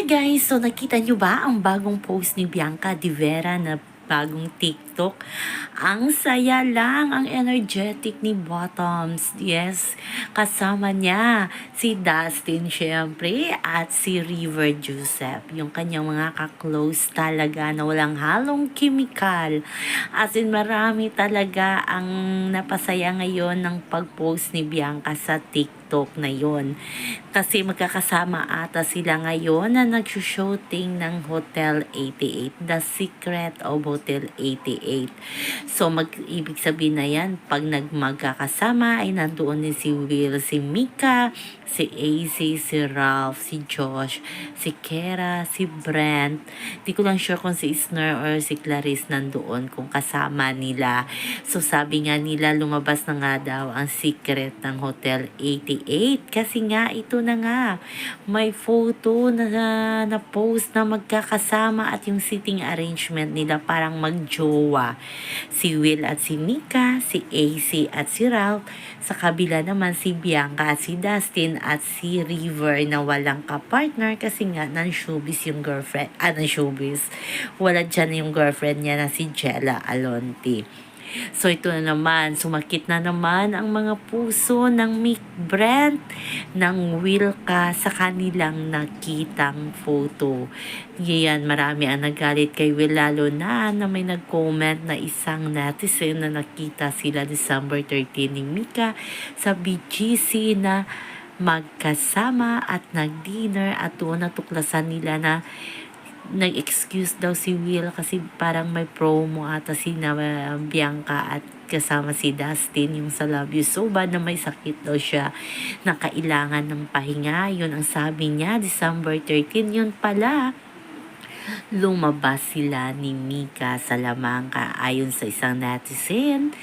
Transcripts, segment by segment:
Hi guys! So nakita nyo ba ang bagong post ni Bianca Di Vera na bagong TikTok? Ang saya lang, ang energetic ni Bottoms. Yes, kasama niya si Dustin syempre at si River Joseph. Yung kanyang mga ka-close talaga na walang halong chemical. As in marami talaga ang napasaya ngayon ng pag-post ni Bianca sa TikTok na yon. Kasi magkakasama ata sila ngayon na nag-shooting ng Hotel 88, The Secret of Hotel 88. So ibig sabihin na yan, pag magkakasama ay nandoon din si Will, si Mika, si AC, si Ralph, si Josh, si Kera, si Brent. Di ko lang sure kung si Isner or si Clarice nandoon kung kasama nila. So sabi nga nila lumabas na nga daw ang secret ng Hotel 88 kasi nga ito na nga may photo na post na magkakasama at yung sitting arrangement nila parang magjowa. Si Will at si Mika, si AC at si Ralph, sa kabila naman si Bianca at si Dustin at si River na walang ka-partner kasi nga non-showbiz yung girlfriend. Non-showbiz. Wala dyan yung girlfriend niya na si Jella Alonte. So ito na naman, sumakit na naman ang mga puso ng Mick Brent ng Wilka sa kanilang nakitang photo. Yan, marami ang nagalit kay Will lalo na may nag-comment na isang netizen na nakita sila December 13 ni Mika sa BGC na magkasama at nag-dinner at doon natuklasan nila na nag-excuse daw si Will kasi parang may promo ata si na Bianca at kasama si Dustin yung sa Love You So Bad na may sakit daw siya na kailangan ng pahinga. Yun ang sabi niya, December 13, yun pala lumabas sila ni Mika sa Lamangka. Ayon sa isang netizen,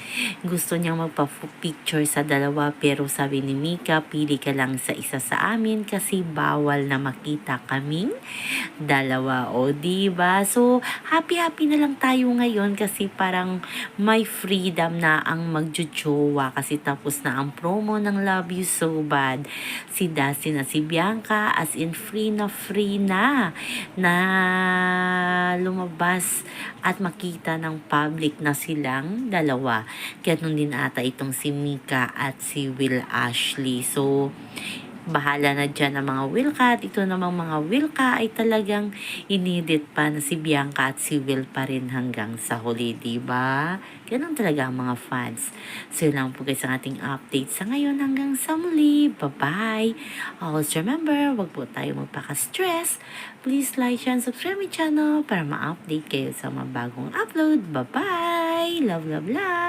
gusto niyang magpa-picture sa dalawa pero sabi ni Mika, pili ka lang sa isa sa amin kasi bawal na makita kaming dalawa. O diba? So, happy-happy na lang tayo ngayon kasi parang may freedom na ang magjojowa kasi tapos na ang promo ng Love You So Bad. Si Dustin at si Bianca as in free na lumabas at makita ng public na silang dalawa. Ganun din ata itong si Mika at si Will Ashley. So, bahala na dyan ang mga Wilka at ito namang mga Wilka ay talagang inedit pa na si Bianca at si Will pa rin hanggang sa huli, diba? Ganun talaga ang mga fans. So yun lang po guys ang ating update sa ngayon hanggang sa muli. Bye-bye! Always remember, wag po tayo magpaka-stress. Please like, share, and subscribe my channel para ma-update kayo sa mga bagong upload. Bye-bye! Love, love, love!